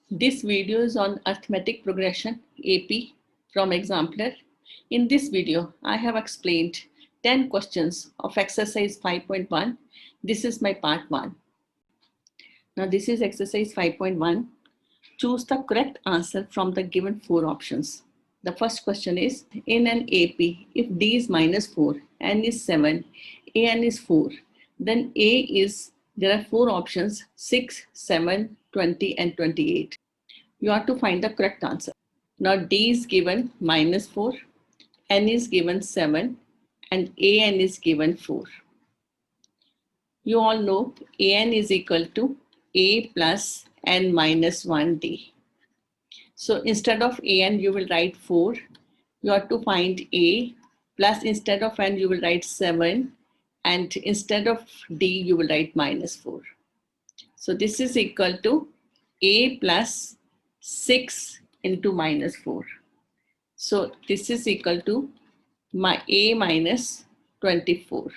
This video is on arithmetic progression AP from Exemplar. In this video, I have explained 10 questions of exercise 5.1. This is my part 1. Now this is exercise 5.1. Choose the correct answer from the given 4 options. The first question is, in an AP, if D is minus 4, N is 7, AN is 4, then there are 4 options, 6, 7, 20 and 28. You have to find the correct answer. Now D is given minus 4, N is given 7 and AN is given 4. You all know AN is equal to A plus N minus 1D. So instead of AN you will write 4. You have to find A plus instead of N you will write 7 and instead of D you will write minus 4. So this is equal to A plus 6 into minus 4. So this is equal to A minus 24.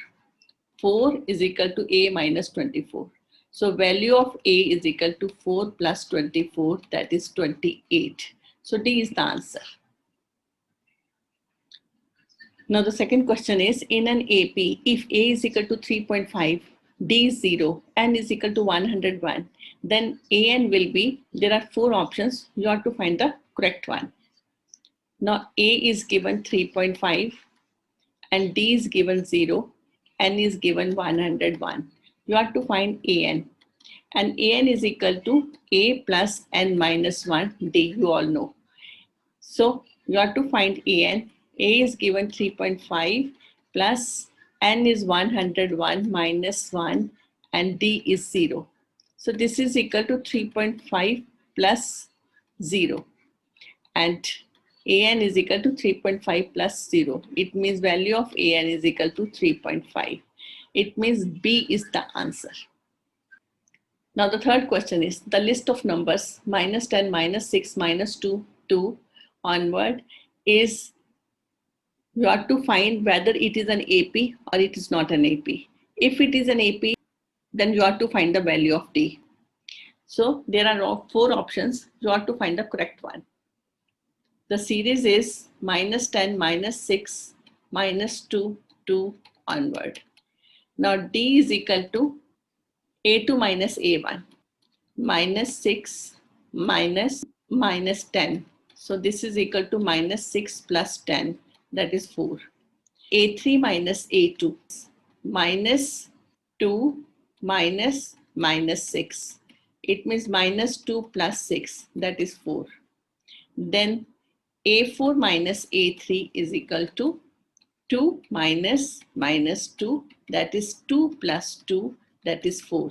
4 is equal to A minus 24. So value of A is equal to 4 plus 24, that is 28. So D is the answer. Now the second question is, in an AP, if A is equal to 3.5, D is 0, N is equal to 101, then AN will be, there are 4 options, you have to find the correct one. Now A is given 3.5 and D is given 0, N is given 101. You have to find AN. And AN is equal to A plus N minus 1, D, you all know. So you have to find AN. A is given 3.5 plus N is 101 minus 1 and D is 0. So this is equal to 3.5 plus 0 and AN is equal to 3.5 plus 0. It means value of AN is equal to 3.5. It means B is the answer. Now the third question is, the list of numbers minus 10, minus 6, minus 2, 2 onward is, you have to find whether it is an AP or it is not an AP. If it is an AP, then you have to find the value of D. So there are 4 options. You have to find the correct one. The series is minus 10, minus 6, minus 2, 2 onward. Now D is equal to A2 minus A1, minus 6, minus 10. So this is equal to minus 6 plus 10, that is 4. A3 minus A2, minus 2 minus 6. It means minus 2 plus 6, that is 4. Then A4 minus A3 is equal to 2 minus 2, that is 2 plus 2, that is 4.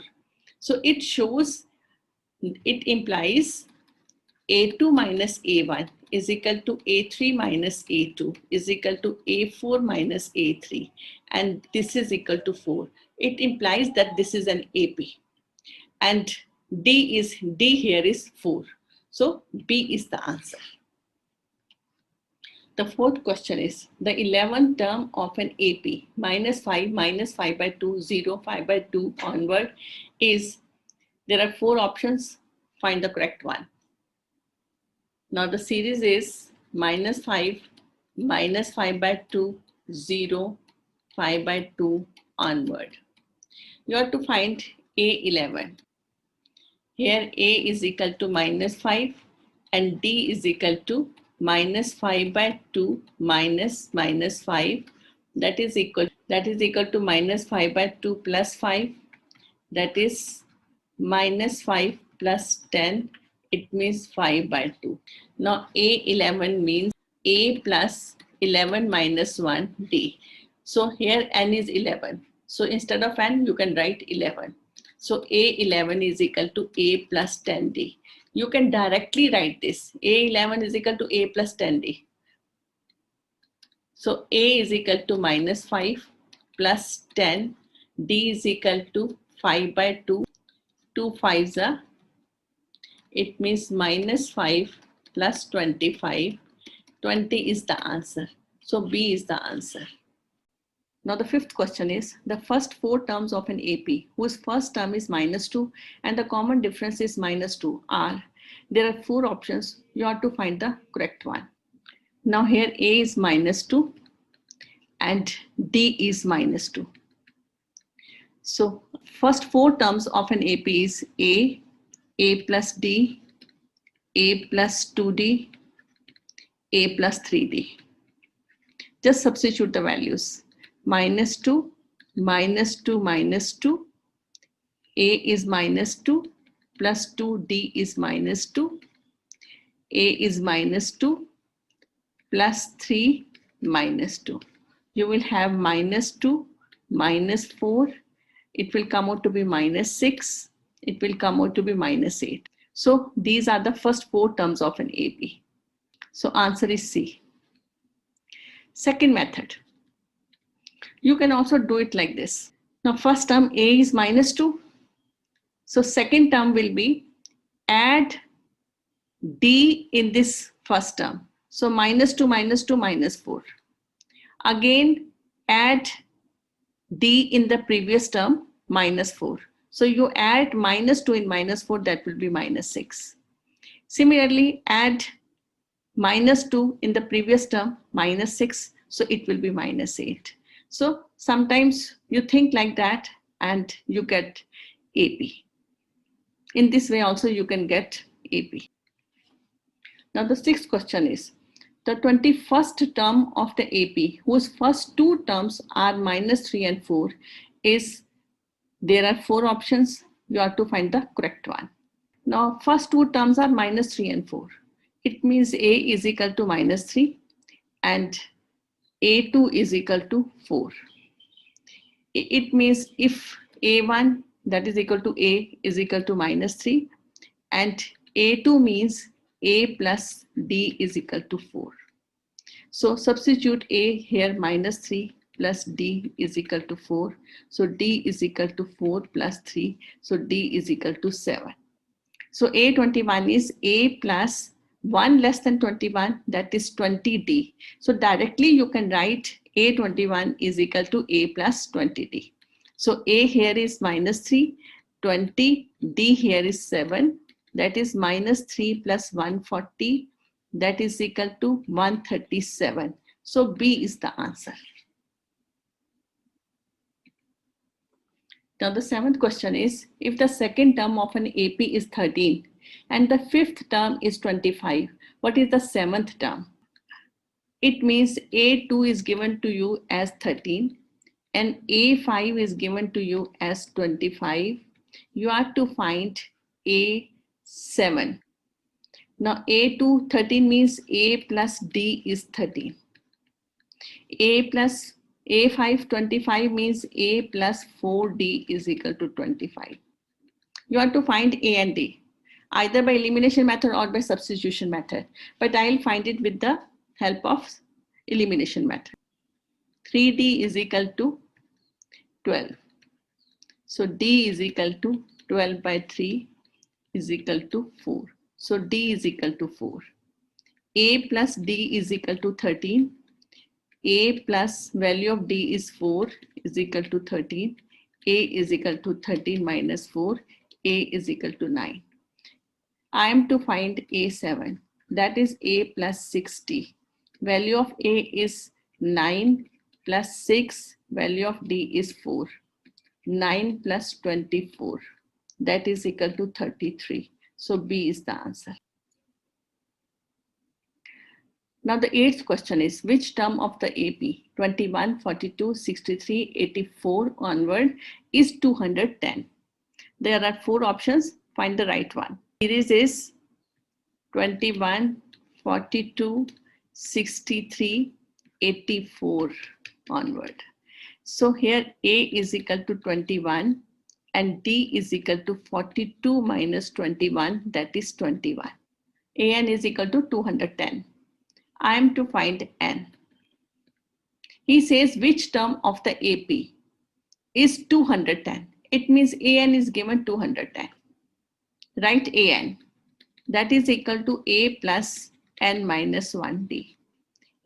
So it implies A2 minus A1 is equal to A3 minus A2 is equal to A4 minus A3, and this is equal to 4. It implies that this is an AP and D here is 4. So B is the answer. The fourth question is, the 11th term of an AP, minus 5 by 2, 0, 5 by 2 onward is, there are 4 options, find the correct one. Now the series is minus 5 by 2, 0, 5 by 2 onward. You have to find A11. Here A is equal to minus 5 and D is equal to minus 5 by 2 minus 5, that is equal to minus 5 by 2 plus 5, that is minus 5 plus 10, it means 5 by 2. Now A11 means A plus 11 minus 1 D. So here N is 11. So instead of N you can write 11. So A11 is equal to A plus 10D. You can directly write this. A11 is equal to A plus 10D. So A is equal to minus 5 plus 10. D is equal to 5 by 2. 2 5s are. It means minus 5 plus 25. 20 is the answer. So B is the answer. Now the fifth question is, the first 4 terms of an AP whose first term is minus 2 and the common difference is minus 2 are There are 4 options. You have to find the correct one. Now here A is -2 and D is -2. So first 4 terms of an AP is A plus D, A plus 2D, A plus 3D. Just substitute the values. -2, -2, -2. A is -2 plus 2D is -2. A is -2 plus 3 -2. You will have -2, -4. It will come out to be -6. It will come out to be -8. So these are the first 4 terms of an AP. So answer is C. Second method. You can also do it like this. Now first term A is -2. So second term will be add D in this first term. So -2, -2, -4. Again add D in the previous term, -4. So you add -2 in -4, that will be -6. Similarly, add -2 in the previous term, -6. So it will be -8. So sometimes you think like that and you get AP. In this way also you can get AP. Now the 6th question is, the 21st term of the AP, whose first 2 terms are -3 and 4, is, there are 4 options. You have to find the correct one. Now first 2 terms are -3 and 4. It means A is equal to -3 and A2 is equal to 4. It means if A1, that is equal to A, is equal to -3, and A2 means A plus D is equal to 4. So substitute A here, -3 plus D is equal to 4. So D is equal to 4 plus 3. So D is equal to 7. So A21 is A plus 1 less than 21, that is 20D. So directly you can write A21 is equal to A plus 20D. So A here is -3, 20, D here is 7, that is -3 plus 140, that is equal to 137. So B is the answer. Now the 7th question is, if the second term of an AP is 13 and the 5th term is 25, what is the 7th term? It means A2 is given to you as 13 and A5 is given to you as 25. You have to find A7. Now A2, 13 means A plus D is 13. A plus A5, 25 means A plus 4D is equal to 25. You have to find A and D, either by elimination method or by substitution method. But I'll find it with the help of elimination method. 3D is equal to 12. So D is equal to 12 by 3 is equal to 4. So D is equal to 4. A plus D is equal to 13. A plus value of D is 4 is equal to 13. A is equal to 13 minus 4. A is equal to 9. I am to find A7. That is A plus 60. Value of A is 9 plus 6. Value of D is 4. 9 plus 24. That is equal to 33. So B is the answer. Now the 8th question is, which term of the AP 21, 42, 63, 84 onward is 210? There are 4 options. Find the right one. Series is 21, 42, 63, 84 onward. So here A is equal to 21 and D is equal to 42 minus 21, that is 21. AN is equal to 210. I am to find N. He says which term of the AP is 210. It means AN is given 210. Write AN. That is equal to A plus N minus 1D.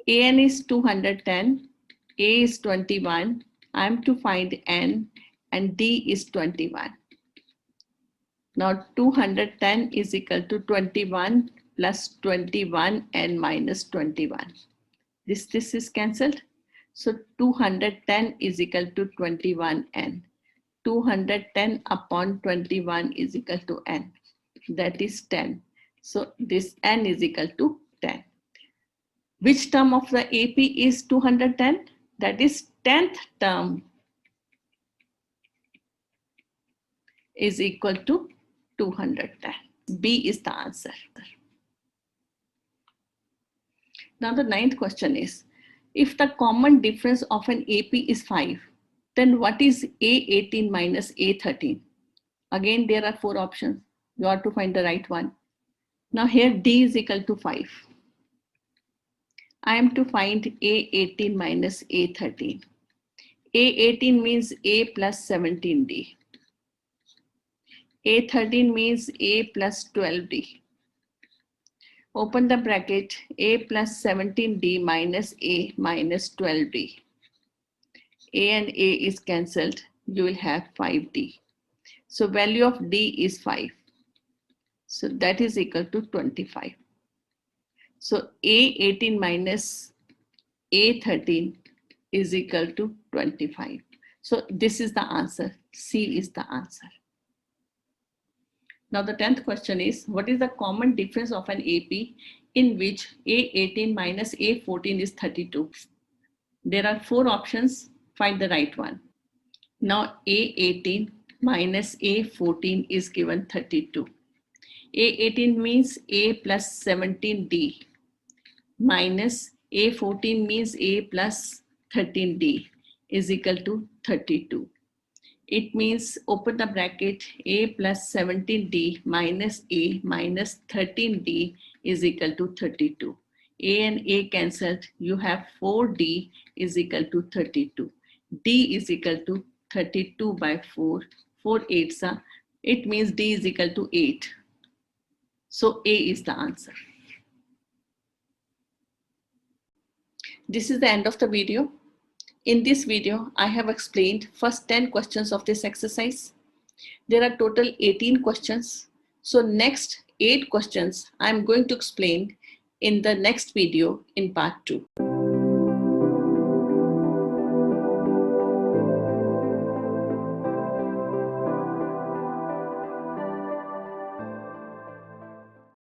AN is 210. A is 21. I am to find N and D is 21. Now 210 is equal to 21 plus 21 and minus 21. This is cancelled. So 210 is equal to 21n. 210 upon 21 is equal to n. That is 10. So this n is equal to 10. Which term of the AP is 210? That is 10th term is equal to 210. B is the answer. Now the ninth question is, if the common difference of an AP is 5, then what is A18 minus A13? Again, there are 4 options. You have to find the right one. Now here D is equal to 5. I am to find A18 minus A13. A18 means A plus 17D. A13 means A plus 12D. Open the bracket, A plus 17D minus A minus 12D. A and A is cancelled. You will have 5D. So value of D is 5. So that is equal to 25. So A18 minus A13 is equal to 25. So this is the answer. C is the answer. Now the 10th question is, what is the common difference of an AP in which A18 minus A14 is 32? There are 4 options. Find the right one. Now A18 minus A14 is given 32. A18 means A plus 17D minus A14 means A plus 13D is equal to 32. It means, open the bracket, A plus 17D minus A minus 13D is equal to 32. A and A cancelled. You have 4D is equal to 32. D is equal to 32 by 4. 4 8s are. It means D is equal to 8. So A is the answer. This is the end of the video. In this video, I have explained first 10 questions of this exercise. There are total 18 questions. So next 8 questions I am going to explain in the next video in part 2.